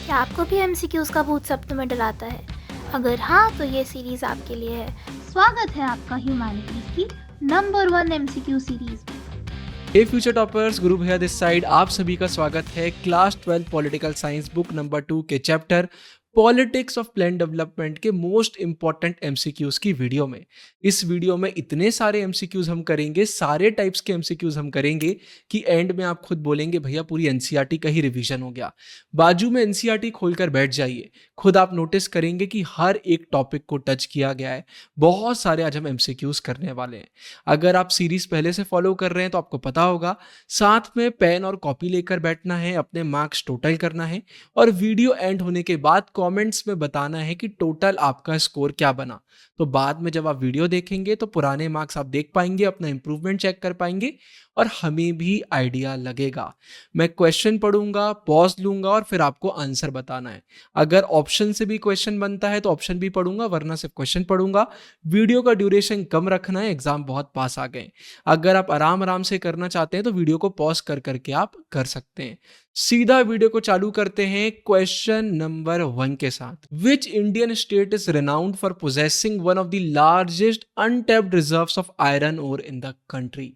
क्या आपको भी एमसीक्यूज़ का भूत सपनों में डराता है? अगर हाँ, तो ये सीरीज़ आपके लिए है। स्वागत है आपका ह्यूमैनिटीज़ की नंबर 1 एमसीक्यू सीरीज़ में। हे फ्यूचर टॉपर्स, गुरु भैया दिस साइड आप सभी का स्वागत है class 12 political science book number 2 के chapter politics of plan development के मोस्ट इंपॉर्टेंट एमसीक्यूज की वीडियो में। इस वीडियो में इतने सारे एमसीक्यूज हम करेंगे, सारे टाइप्स के एमसीक्यूज हम करेंगे कि एंड में आप खुद बोलेंगे भैया पूरी एनसीईआरटी का ही रिवीजन हो गया। बाजू में एनसीईआरटी खोलकर बैठ जाइए, खुद आप नोटिस करेंगे कि हर एक टॉपिक को टच किया गया है। बहुत सारे आज हम एमसीक्यूज करने वाले हैं। अगर आप सीरीज पहले से फॉलो कर रहे हैं तो आपको पता होगा, साथ में पेन और कॉपी लेकर बैठना है, अपने मार्क्स टोटल करना है और वीडियो एंड होने के बाद कमेंट्स में बताना है कि टोटल आपका स्कोर क्या बना। तो बाद में जब आप वीडियो देखेंगे तो पुराने मार्क्स आप देख पाएंगे, अपना इंप्रूवमेंट चेक कर पाएंगे और हमें भी आइडिया लगेगा। मैं क्वेश्चन पढ़ूंगा, पॉज लूंगा और फिर आपको आंसर बताना है। अगर ऑप्शन से भी क्वेश्चन बनता है तो ऑप्शन भी पढ़ूंगा, वरना सिर्फ क्वेश्चन पढ़ूंगा। वीडियो का ड्यूरेशन कम रखना है, एग्जाम बहुत पास आ गए। अगर आप आराम आराम से करना चाहते हैं तो वीडियो को पॉज कर करके आप कर सकते हैं। सीधा वीडियो को चालू करते हैं क्वेश्चन नंबर 1 के साथ। Which Indian state is renowned for possessing one of the largest untapped reserves of iron ore in the country?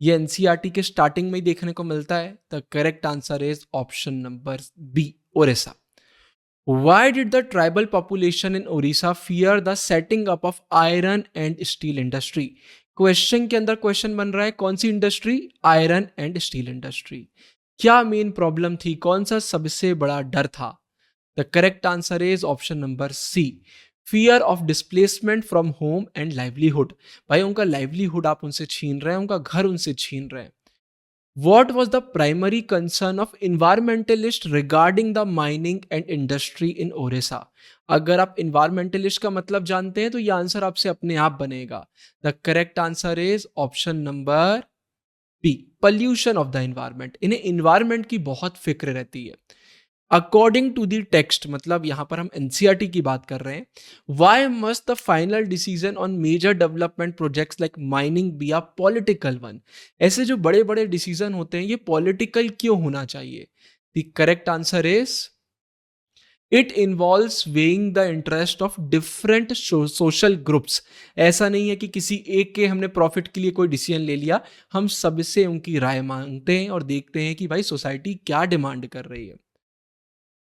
ये एनसीईआरटी के स्टार्टिंग में ही देखने को मिलता है। The correct answer is option number B, Odisha. Why did the tribal population in Orissa fear the setting up of iron and steel industry? Question के अंदर क्वेश्चन बन रहा है कौन सी industry? Iron and steel industry. क्या मेन प्रॉब्लम थी, कौन सा सबसे बड़ा डर था? The correct answer is option number C, fear of displacement from home and livelihood. भाई उनका लाइवलीहुड आप उनसे छीन रहे हैं, उनका घर उनसे छीन रहे हैं। What was the primary concern of environmentalists regarding the mining and industry in Orissa? अगर आप environmentalist का मतलब जानते हैं तो ये आंसर आपसे अपने आप बनेगा। The correct answer is option number B, pollution of the environment। इन्हें environment की बहुत फिक्र रहती है। अकॉर्डिंग टू दी टेक्स्ट, मतलब यहां पर हम एनसीईआरटी की बात कर रहे हैं, why must the final decision on major development projects like mining be a political one? ऐसे जो बड़े बड़े डिसीजन होते हैं ये पॉलिटिकल क्यों होना चाहिए? The correct answer is it involves weighing the interest of different social groups. ऐसा नहीं है कि किसी एक के हमने प्रॉफिट के लिए कोई डिसीजन ले लिया, हम सबसे उनकी राय मांगते हैं और देखते हैं कि भाई सोसाइटी क्या डिमांड कर रही है।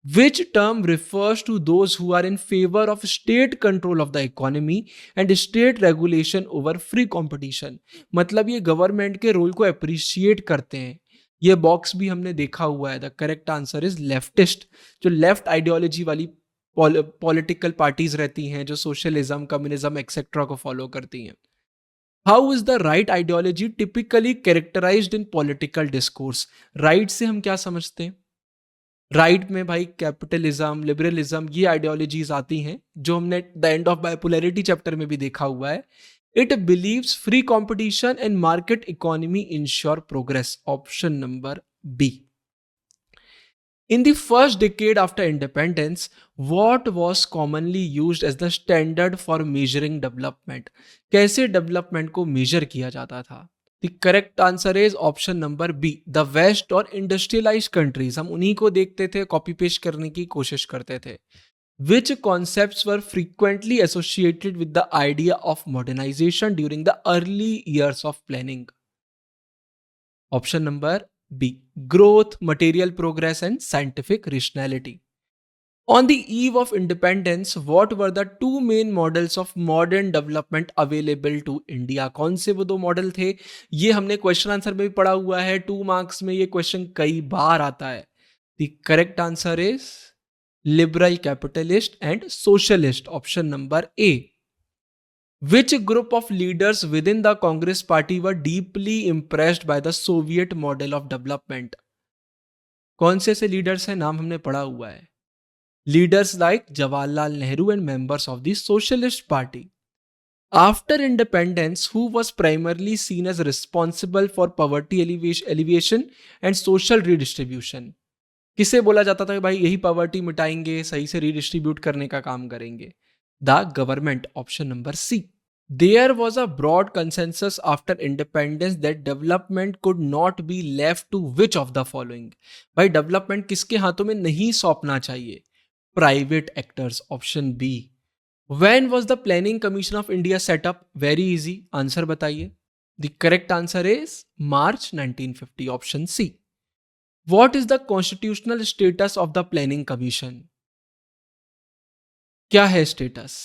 Which term refers to those who are in favor of state control of the economy and state regulation over free competition? मतलब ये गवर्नमेंट के रोल को अप्रिशिएट करते हैं। ये बॉक्स भी हमने देखा हुआ है। The correct answer is leftist. जो लेफ्ट आइडियोलॉजी वाली पॉलिटिकल पार्टीज रहती हैं, जो सोशलिज्म, कम्युनिज्म एक्सेट्रा को फॉलो करती हैं। How is the right ideology typically characterised in political discourse? Right से हम क्या समझते हैं? राइट में भाई कैपिटलिज्म, लिबरलिज्म, ये आइडियोलॉजीज आती हैं जो हमने the end of bipolarity chapter में भी देखा हुआ है। It believes free competition and market economy ensure progress. Option number B. In the first decade after independence, what was commonly used as the standard for measuring development? कैसे development को measure किया जाता था? The correct answer is option number B, the west और industrialised countries. हम उन्हीं को देखते थे, कॉपी पेस्ट करने की कोशिश करते थे। Which concepts were frequently associated with the idea of modernization during the early years of planning? Option number B, growth, material progress, and scientific rationality. On the eve of independence, what were the two main models of modern development available to India? कौन से वो दो model थे? ये हमने question answer में भी पढ़ा हुआ है। 2 मार्क्स में ये क्वेश्चन कई बार आता है। The correct answer is liberal, capitalist and socialist. Option number A. Which group of leaders within the Congress party were deeply impressed by the Soviet model of development? कौन से ऐसे लीडर्स हैं, नाम हमने पढ़ा हुआ है। Leaders like Jawaharlal Nehru and members of the Socialist Party. After independence, who was primarily seen as responsible for poverty alleviation and social redistribution? किसे बोला जाता था कि भाई यही पॉवर्टी मिटाएंगे, सही से रीडिस्ट्रीब्यूट करने का काम करेंगे? The government. Option number C. There was a broad consensus after independence that development could not be left to which of the following? भाई डेवलपमेंट किसके हाथों में नहीं सौंपना चाहिए? Private actors, option B. When was the Planning Commission of India set up? Very easy, answer बताइए. The correct answer is March 1950, option C. What is the constitutional status of the Planning Commission? क्या है status?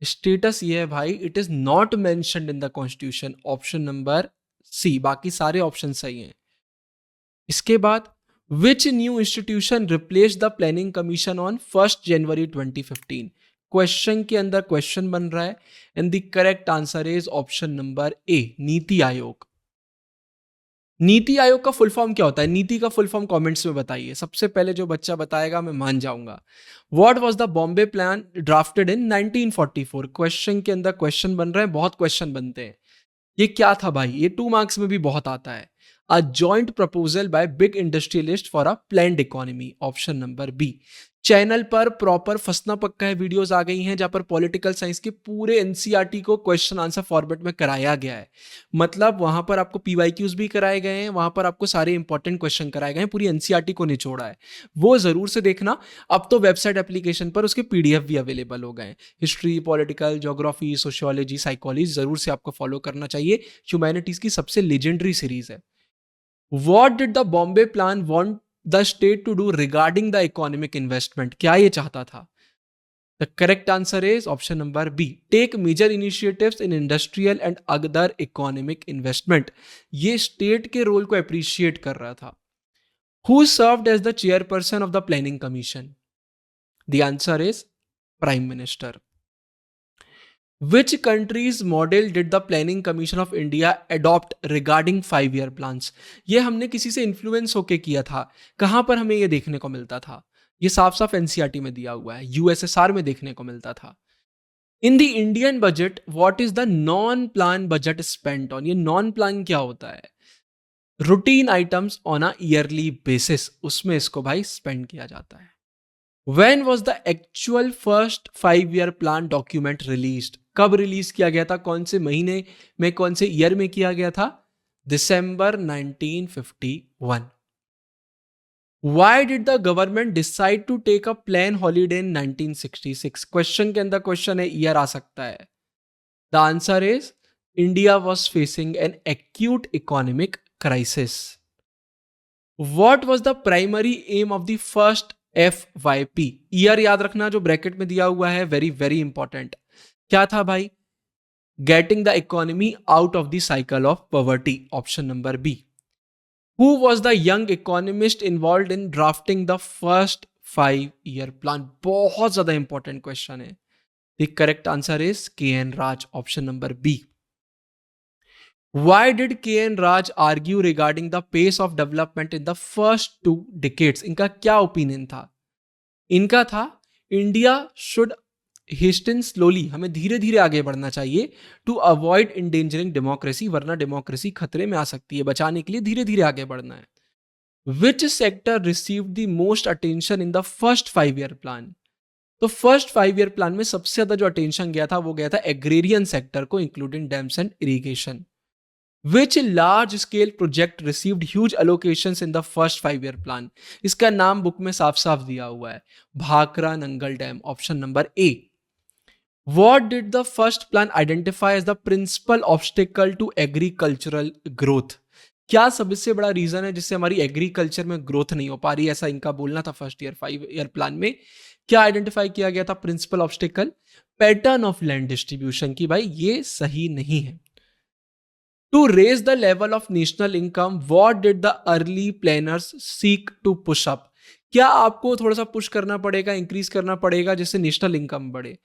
Status ये है भाई, it is not mentioned in the constitution, option number C. बाकी सारे option सही हैं. इसके बाद which new institution replace the planning commission on 1 January 2015? Question के अंदर क्वेश्चन बन रहा है and the correct answer is option number A, NITI Aayog. NITI Aayog का फुल फॉर्म क्या होता है? नीति का फुल फॉर्म कमेंट्स में बताइए. सबसे पहले जो बच्चा बताएगा मैं मान जाऊंगा. What was the Bombay plan drafted in 1944? Question के अंदर क्वेश्चन बन रहे हैं, बहुत क्वेश्चन बनते हैं. ये क्या था भाई? ये 2 मार्क्स में भी बहुत आता है. A joint proposal by big industrialist for a planned economy, option number B. Channel पर प्रॉपर फसना पक्का है वीडियोस आ गई हैं जहां पर पॉलिटिकल साइंस के पूरे एनसीईआरटी को क्वेश्चन आंसर फॉर्मेट में कराया गया है. मतलब वहां पर आपको पीवाईक्यूज भी कराए गए हैं, वहां पर आपको सारे इंपॉर्टेंट क्वेश्चन कराए गए हैं, पूरी एनसीईआरटी को निचोड़ा है. वो जरूर से देखना. अब तो वेबसाइट एप्लीकेशन पर उसके पीडीएफ भी अवेलेबल हो गए हैं. History, political, geography, sociology, psychology जरूर से आपको फॉलो करना चाहिए. ह्यूमैनिटीज की सबसे लेजेंडरी सीरीज है. What did the Bombay plan want the state to do regarding the economic investment? क्या ये चाहता था? The correct answer is option number B. Take major initiatives in industrial and other economic investment. ये state के role को appreciate कर रहा था. Who served as the chairperson of the planning commission? The answer is Prime Minister. Which country's model did the Planning Commission of India adopt regarding 5-year plans? ये हमने किसी से इन्फ्लुएंस होके किया था. कहां पर हमें ये देखने को मिलता था? ये साफ साफ एनसीईआरटी में दिया हुआ है. यूएसएसआर में देखने को मिलता था. In the Indian budget what is the non plan budget spent on? ये नॉन प्लान क्या होता है? Routine items on a yearly basis, उसमें इसको भाई स्पेंड किया जाता है. When was the actual first 5-year plan document released? कब रिलीज किया गया था? कौन से महीने में, कौन से ईयर में किया गया था? दिसंबर 1951. Why did the government decide to take a planned holiday in 1966? Question के अंदर क्वेश्चन है, ईयर आ सकता है. The answer is India was facing an acute economic crisis. What was the primary aim of the first FYP? Year याद रखना जो bracket में दिया हुआ है, वेरी वेरी इंपॉर्टेंट. क्या था भाई? Getting the economy out of the cycle of poverty, option number B. Who was the young economist involve in drafting the first 5-year plan? बहुत ज्यादा इंपॉर्टेंट क्वेश्चन है. The correct answer is K N. Raj, option number B. Why did K.N. Raj argue regarding the pace of development in the first 2 decades? इनका क्या opinion था? इनका था India should hasten slowly, हमें धीरे धीरे आगे बढ़ना चाहिए टू अवॉइड इंडेंजरिंग डेमोक्रेसी, वरना डेमोक्रेसी खतरे में आ सकती है. बचाने के लिए धीरे धीरे आगे बढ़ना है. Which sector received the most attention in the first 5-year plan? तो फर्स्ट 5-year प्लान में सबसे ज्यादा जो अटेंशन गया था वो गया था एग्रेरियन सेक्टर को, including dams and irrigation. Which large scale project received huge allocations in the first 5-year plan? इसका नाम बुक में साफ साफ दिया हुआ है, Bhakra Nangal dam, option number A. What did the first plan identify as the principal obstacle to agricultural growth? क्या सबसे बड़ा रीजन है जिससे हमारी एग्रीकल्चर में ग्रोथ नहीं हो पा रही, ऐसा इनका बोलना था फर्स्ट ईयर 5-year प्लान में. क्या आइडेंटिफाई किया गया था principal obstacle? Pattern of land distribution की भाई ये सही नहीं है. To raise the level of national income, what did the early planners seek to push up? क्या आपको थोड़ा सा पुश करना पड़ेगा, इंक्रीज करना पड़ेगा जिससे नेशनल इनकम बढ़े?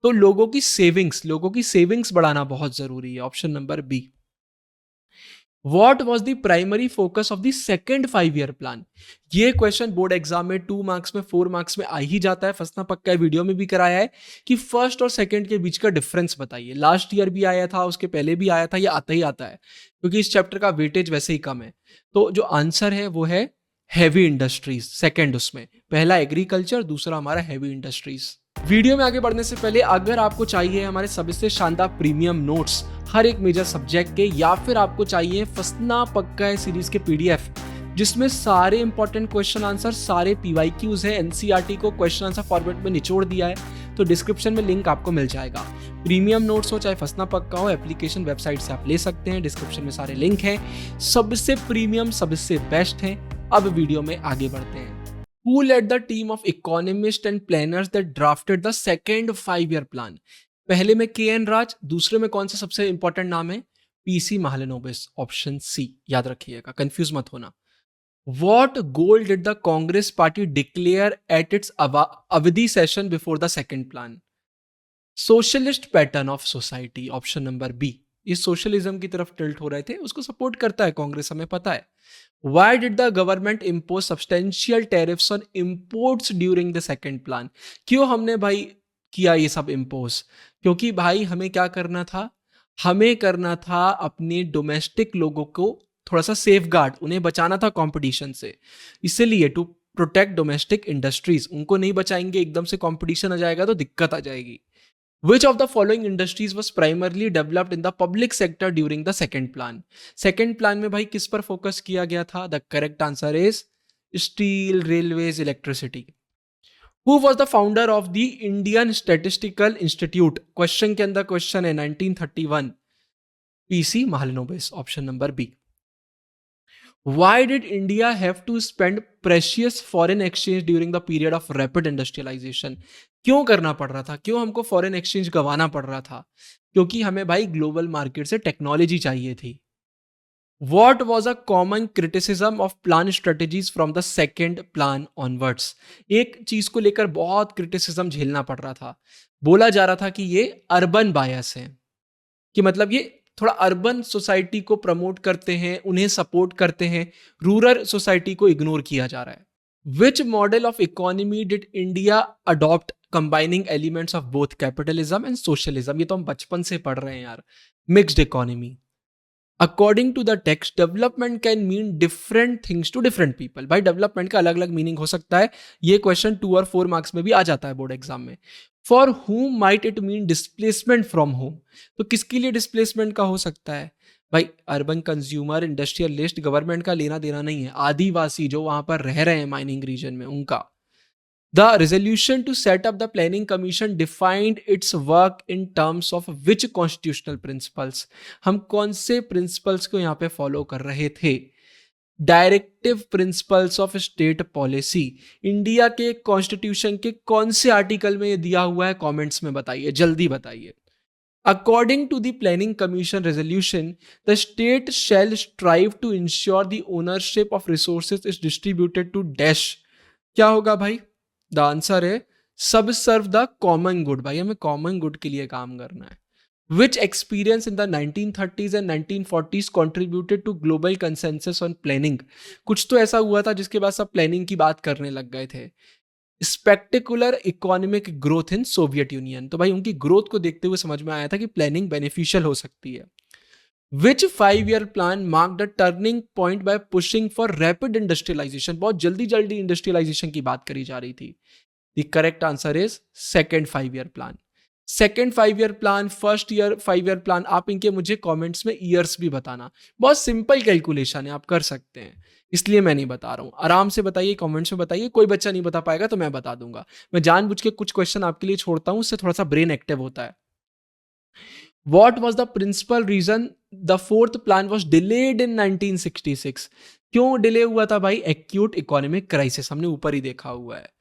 तो लोगों की सेविंग्स बढ़ाना बहुत जरूरी है, option number B. What was the primary focus of the second 5-year plan? ये क्वेश्चन बोर्ड एग्जाम में 2 मार्क्स में, 4 मार्क्स में आ ही जाता है. फसना पक्का है, वीडियो में भी कराया है कि फर्स्ट और सेकंड के बीच का डिफरेंस बताइए. लास्ट ईयर भी आया था, उसके पहले भी आया था, ये आता ही आता है क्योंकि इस चैप्टर का वेटेज वैसे ही कम है. तो जो आंसर है वो है हैवी इंडस्ट्रीज, सेकेंड उसमें. पहला एग्रीकल्चर, दूसरा हमारा हैवी इंडस्ट्रीज. वीडियो में आगे बढ़ने से पहले अगर आपको चाहिए हमारे सबसे शानदार प्रीमियम नोट्स हर एक मेजर सब्जेक्ट के, या फिर आपको चाहिए फंसना पक्का है सीरीज के पीडीएफ जिसमें सारे इंपॉर्टेंट क्वेश्चन आंसर, सारे पीवाईक्यूज है, एनसीईआरटी को क्वेश्चन आंसर फॉर्मेट में निचोड़ दिया है, तो डिस्क्रिप्शन में लिंक आपको मिल जाएगा। प्रीमियम नोट्स हो चाहे फंसना पक्का हो, एप्लीकेशन वेबसाइट से आप ले सकते हैं, डिस्क्रिप्शन में सारे लिंक हैं। सबसे प्रीमियम, सबसे बेस्ट हैं। अब वीडियो में आगे बढ़ते हैं। Who led the team of economists and planners that drafted the second 5-year plan? पहले में के.एन. राज, दूसरे में कौन सा सबसे इंपॉर्टेंट नाम है? पीसी महालनोबिस, ऑप्शन सी, याद रखिएगा, कंफ्यूज मत होना। What goal did the Congress party declare at its Avadi session before the second plan? Socialist pattern of society, option number B. ये सोशलिज्म की तरफ टिल्ट हो रहे थे, उसको सपोर्ट करता है कांग्रेस, हमें पता है। Why did the government impose substantial tariffs on imports during the second plan? क्यों हमने भाई किया ये सब इम्पोज? क्योंकि भाई हमें क्या करना था? हमें करना था अपने डोमेस्टिक लोगों को थोड़ा सा सेफ गार्ड, उन्हें बचाना था कंपटीशन से। इसीलिए टू प्रोटेक्ट डोमेस्टिक इंडस्ट्रीज, उनको नहीं बचाएंगे, एकदम से कंपटीशन आ जाएगा तो दिक्कत आ जाएगी। Which of the following industries was primarily developed in the public sector during the second plan? Second plan में भाई किस पर फोकस किया गया था? The correct answer is steel, railways, electricity. Who was the founder of the Indian Statistical Institute? Question के अंदर question है 1931। P C Mahalanobis, option number B. Why did India have to spend precious foreign exchange during the period of rapid industrialization? क्यों करना पड़ रहा था? क्यों हमको फॉरेन एक्सचेंज गंवाना पड़ रहा था? क्योंकि हमें भाई ग्लोबल मार्केट से टेक्नोलॉजी चाहिए थी। What was a common criticism of plan strategies from the second plan onwards? एक चीज को लेकर बहुत क्रिटिसिज्म झेलना पड़ रहा था। बोला जा रहा था कि ये अर्बन बायस है, कि मतलब ये थोड़ा अर्बन सोसाइटी को प्रमोट करते हैं, उन्हें सपोर्ट करते हैं, रूरल सोसाइटी को इग्नोर किया जा रहा है। Which model of economy did India adopt combining elements of both capitalism and socialism? ये तो हम बचपन से पढ़ रहे हैं यार। Mixed economy. According to the text, development can mean different things to different people. भाई डेवलपमेंट का अलग अलग मीनिंग हो सकता है। ये क्वेश्चन 2 और 4 मार्क्स में भी आ जाता है बोर्ड एग्जाम में। For whom might it mean displacement from whom? तो किसके लिए डिस्प्लेसमेंट का हो सकता है? भाई अर्बन कंज्यूमर, इंडस्ट्रियलिस्ट, गवर्नमेंट का लेना देना नहीं है। आदिवासी जो वहां पर रह रहे हैं माइनिंग रीजन में, उनका। The resolution to set up the planning commission defined its work in terms of which constitutional principles? हम कौन से प्रिंसिपल्स को यहाँ पे फॉलो कर रहे थे? Directive principles of state policy. India के कॉन्स्टिट्यूशन के कौन से आर्टिकल में ये दिया हुआ है? कमेंट्स में बताइए, जल्दी बताइए। According to the Planning Commission resolution, the state shall strive to ensure the ownership of resources is distributed to dash. क्या होगा भाई? द आंसर है सब सर्व द कॉमन गुड। भाई हमें कॉमन गुड के लिए काम करना है। Which experience in the 1930s and 1940s contributed to global consensus on planning? कुछ तो ऐसा हुआ था जिसके बाद सब प्लानिंग की बात करने लग गए थे। Spectacular economic growth in Soviet union. तो भाई उनकी ग्रोथ को देखते हुए समझ में आया था कि प्लानिंग बेनिफिशियल हो सकती है। Which 5-year plan marked a turning point by pushing for rapid industrialization? बहुत जल्दी जल्दी इंडस्ट्रियलाइजेशन की बात करी जा रही थी। The correct answer is second 5-year plan. Second 5-year plan, first year 5-year plan, आप इनके मुझे कमेंट्स में ईयर्स भी बताना। बहुत सिंपल कैलकुलेशन है, आप कर सकते हैं, इसलिए मैं नहीं बता रहा हूँ। आराम से बताइए, कमेंट्स में बताइए। कोई बच्चा नहीं बता पाएगा तो मैं बता दूंगा। मैं जानबूझ के कुछ क्वेश्चन आपके लिए छोड़ता हूँ, उससे थोड़ा सा ब्रेन एक्टिव होता है। What was the principal reason the fourth plan was delayed in 1966? क्यों डिले हुआ था भाई? एक्यूट इकोनॉमिक क्राइसिस, हमने ऊपर ही देखा हुआ है।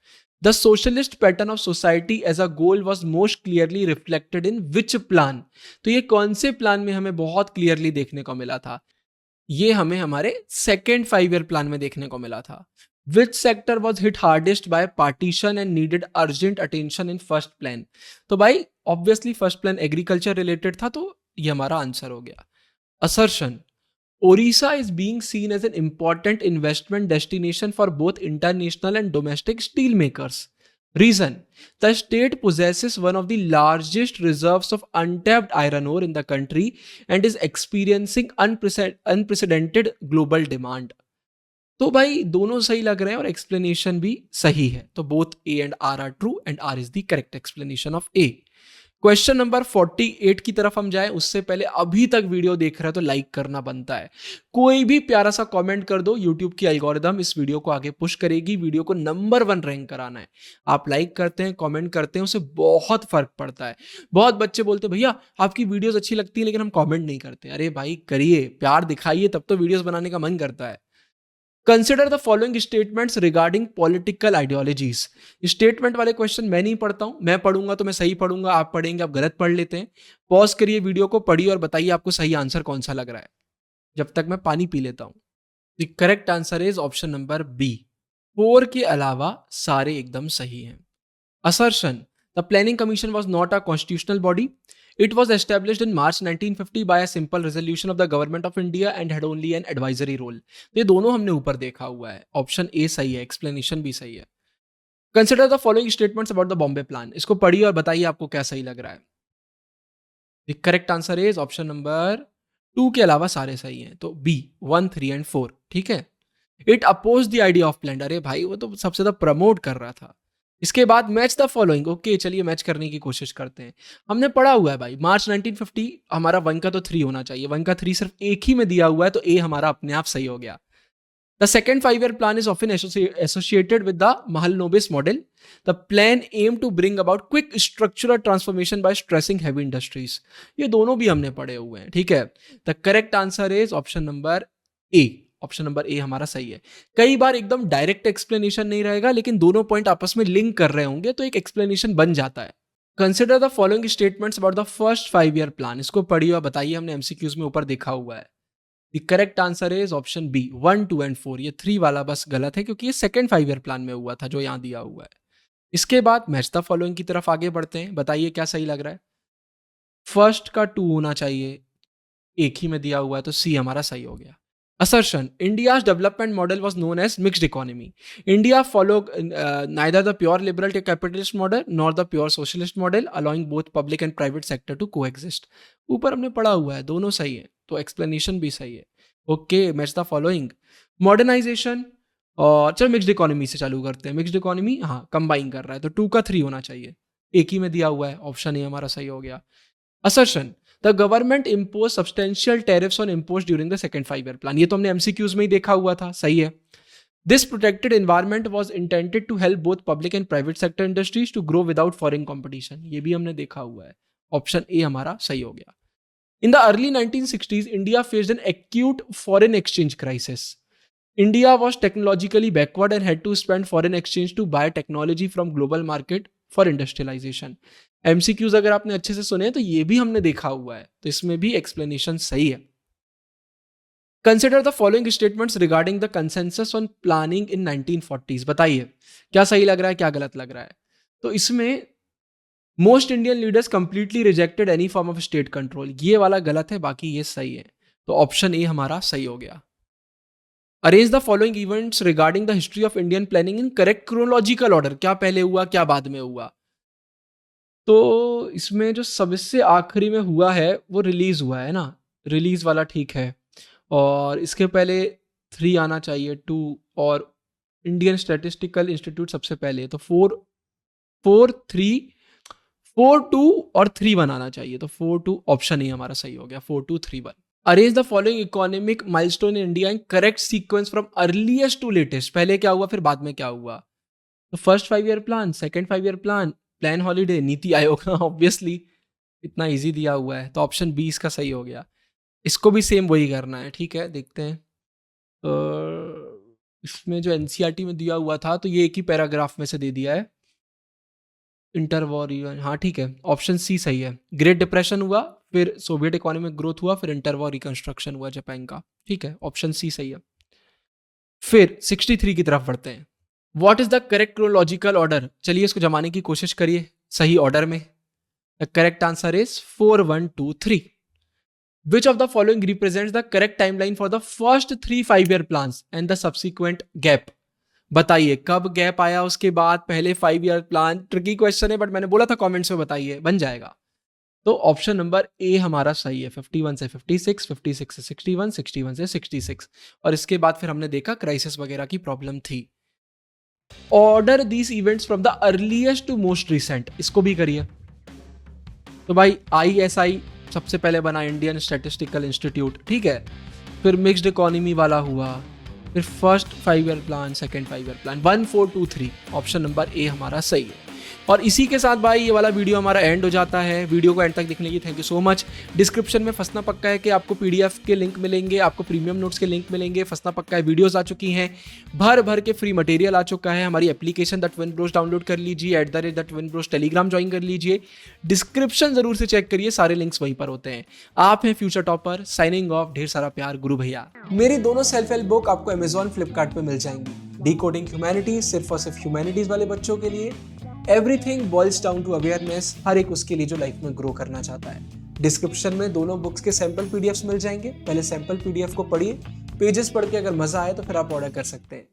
The socialist pattern of society as a goal was most clearly reflected in which plan? तो ये कौन से प्लान में हमें बहुत क्लियरली देखने को मिला था? ये हमें हमारे सेकेंड 5-year प्लान में देखने को मिला था। Which sector was hit hardest by partition and needed urgent attention in first plan? तो भाई obviously first plan agriculture related था, तो ये हमारा आंसर हो गया। Assertion: Orissa is being seen as an important investment destination for both international and domestic steel makers. Reason: the state possesses one of the largest reserves of untapped iron ore in the country and is experiencing unprecedented global demand. तो भाई दोनों सही लग रहे हैं और explanation भी सही है, तो both A and R are true and R is the correct explanation of A. Question number 48 की तरफ हम जाएं उससे पहले अभी तक वीडियो देख रहे हैं तो लाइक करना बनता है। कोई भी प्यारा सा कमेंट कर दो, यूट्यूब की एल्गोरिदम इस वीडियो को आगे पुश करेगी, वीडियो को नंबर 1 रैंक कराना है। आप लाइक करते हैं, कमेंट करते हैं, उससे बहुत फर्क पड़ता है। बहुत बच्चे बोलते हैं भैया आपकी वीडियोस अच्छी लगती है लेकिन हम कमेंट नहीं करते। अरे भाई करिए, प्यार दिखाइए, तब तो वीडियोस बनाने का मन करता है। Consider the following statements regarding political ideologies. Statement वाले क्वेश्चन मैं नहीं पढ़ता हूं, मैं पढ़ूंगा तो मैं सही पढ़ूंगा, आप पढ़ेंगे आप गलत पढ़ लेते हैं। पॉज करिए वीडियो को, पढ़िए और बताइए आपको सही आंसर कौन सा लग रहा है, जब तक मैं पानी पी लेता हूं। The correct answer is option number B, 4 के अलावा सारे एकदम सही हैं। Assertion: The Planning Commission was not a constitutional body. It was established in March 1950 by a simple resolution of the Government of India and had only an advisory role. तो ये दोनों हमने ऊपर देखा हुआ है। ऑप्शन ए सही है, एक्सप्लेनेशन भी सही है। Consider the following statements about the Bombay plan. इसको पढ़िए और बताइए आपको क्या सही लग रहा है। The correct answer is option number 2 के अलावा सारे सही हैं, तो बी 1, 3 एंड 4 ठीक है। It oppose the idea of plan. अरे भाई वो तो सबसे ज्यादा प्रमोट कर रहा था। इसके बाद मैच द फॉलोइंग। ओके चलिए मैच करने की कोशिश करते हैं। हमने पढ़ा हुआ है भाई मार्च 1950, हमारा 1 का तो 3 होना चाहिए, 1 का 3 सिर्फ एक ही में दिया हुआ है, तो ए हमारा अपने आप सही हो गया। The second 5 year plan is often associated with the Mahalanobis model. The plan aim to bring about quick structural transformation by stressing heavy industries. ये दोनों भी हमने पढ़े हुए हैं ठीक है। The correct answer is option number A. Option number A हमारा सही है। कई बार एकदम डायरेक्ट एक्सप्लेनेशन नहीं रहेगा, लेकिन दोनों पॉइंट आपस में लिंक कर रहे होंगे तो एक एक्सप्लेनेशन बन जाता है। Consider the following statements about the first 5 year plan. इसको पढ़िए और बताइए, हमने एमसीक्यूज में ऊपर देखा हुआ है। The correct answer is option B 1, 2 and 4। ये 3 वाला बस गलत है क्योंकि ये सेकंड 5 year प्लान में हुआ था जो यहाँ दिया हुआ है। इसके बाद मैच द फॉलोइंग की तरफ आगे बढ़ते हैं, बताइए क्या सही लग रहा है। फर्स्ट का 2 होना चाहिए, एक ही में दिया हुआ है, तो सी हमारा सही हो गया। Assertion: India's development model was known as mixed economy. India followed neither the pure liberal capitalist model nor the pure socialist model, allowing both public and private sector to coexist. ऊपर हमने पढ़ा हुआ है, दोनों सही है, तो एक्सप्लेनेशन भी सही है। Okay match the following. Modernisation, और चलो मिक्स्ड इकोनॉमी से चालू करते हैं। मिक्स्ड इकोनॉमी हाँ कंबाइन कर रहा है, तो 2 का 3 होना चाहिए, एक ही में दिया हुआ है, ऑप्शन ए हमारा सही हो गया। Assertion: The government imposed substantial tariffs on imports during the second 5 year plan. ये तो हमने MCQs में ही देखा हुआ था, सही है। This protected environment was intended to help both public and private sector industries to grow without foreign competition. ये भी हमने देखा हुआ है, ऑप्शन ए हमारा सही हो गया। In the early 1960s, India faced an acute foreign exchange crisis. India was technologically backward and had to spend foreign exchange to buy technology from global market for industrialization. MCQs अगर आपने अच्छे से सुने तो ये भी हमने देखा हुआ है, तो इसमें भी एक्सप्लेनेशन सही है। Consider the following statements regarding the consensus on planning in 1940s। बताइए क्या सही लग रहा है क्या गलत लग रहा है। तो इसमें most Indian leaders completely rejected any form of state control, ये वाला गलत है, बाकी ये सही है, तो ऑप्शन ए हमारा सही हो गया। Arrange the following events regarding the history of Indian planning in correct chronological order. क्या पहले हुआ क्या बाद में हुआ। तो इसमें जो सबसे आखिरी में हुआ है वो रिलीज हुआ है ना, रिलीज वाला ठीक है। और इसके पहले 3 आना चाहिए, 2, और इंडियन स्टैटिस्टिकल इंस्टीट्यूट सबसे पहले, तो 4, 4, 3, 4, 2 और 3, 1 आना चाहिए, तो 4, 2 ऑप्शन ही हमारा सही हो गया, 4, 2, 3, 1। Arrange the following economic milestone in India in correct sequence from earliest to latest. पहले क्या हुआ फिर बाद में क्या हुआ। तो first 5 year plan, second 5 year plan, plan holiday, NITI Aayog, obviously इतना इजी दिया हुआ है, तो ऑप्शन बी इसका सही हो गया। इसको भी सेम वही करना है, ठीक है देखते हैं। इसमें जो एनसीईआरटी में दिया हुआ था तो ये एक ही पैराग्राफ में से दे दिया है। इंटर वॉर इवेंट, हाँ ठीक है, ऑप्शन सी सही है। ग्रेट डिप्रेशन हुआ, फिर सोवियत इकोनॉमिक ग्रोथ हुआ, फिर इंटर वॉर रिकंस्ट्रक्शन हुआ जापान का, ठीक है, ऑप्शन सी सही है। फिर 63 की तरफ बढ़ते हैं। What is the correct chronological order. चलिए इसको जमाने की कोशिश करिए सही ऑर्डर में। The correct answer is 4, 1, 2, 3। Which of the following represents the correct timeline for the first 3 5 year plans and the subsequent gap? बताइए कब गैप आया उसके बाद पहले 5 year प्लान। ट्रिकी क्वेश्चन है बट मैंने बोला था कमेंट्स में बताइए, बन जाएगा। तो ऑप्शन नंबर ए हमारा सही है। 51 से 56, 56 से 61, 61 से 66। और इसके बाद फिर हमने देखा क्राइसिस वगैरह की प्रॉब्लम थी। Order these events from the earliest to most recent, इसको भी करिए। तो भाई ISI सबसे पहले बना, इंडियन स्टैटिस्टिकल इंस्टीट्यूट, ठीक है। फिर मिक्स्ड इकोनॉमी वाला हुआ, फिर first 5 year plan, second 5 year plan, 1 4 2 3, option number A हमारा सही है। और इसी के साथ भाई ये वाला वीडियो हमारा एंड हो जाता है। वीडियो को एंड तक देखने के लिए thank you so much. Description में फंसना पक्का है कि आपको PDF के लिंक मिलेंगे, आपको प्रीमियम नोट्स के लिंक मिलेंगे। फंसना पक्का है, वीडियोस आ चुकी हैं, भर भर के फ्री मटेरियल आ चुका है। हमारी application the twin Bros download कर लीजिए, @the twin Bros Telegram join कर लीजिए। डिस्क्रिप्शन जरूर से चेक करिए, सारे लिंक्स वहीं पर होते हैं। आप हैं फ्यूचर टॉपर, साइनिंग ऑफ। ढेर सारा प्यार, गुरु भैया। मेरी दोनों सेल्फ हेल्प बुक आपको Amazon, फ्लिपकार्ट पे मिल जाएंगी। डिकोडिंग ह्यूमैनिटीज सिर्फ और सिर्फ ह्यूमैनिटीज वाले बच्चों के लिए। Everything boils down to awareness, हर एक उसके लिए जो लाइफ में ग्रो करना चाहता है। डिस्क्रिप्शन में दोनों बुक्स के सैंपल PDFs मिल जाएंगे। पहले सैंपल PDF को पढ़िए, पेजेस पढ़ के अगर मजा आए तो फिर आप ऑर्डर कर सकते हैं।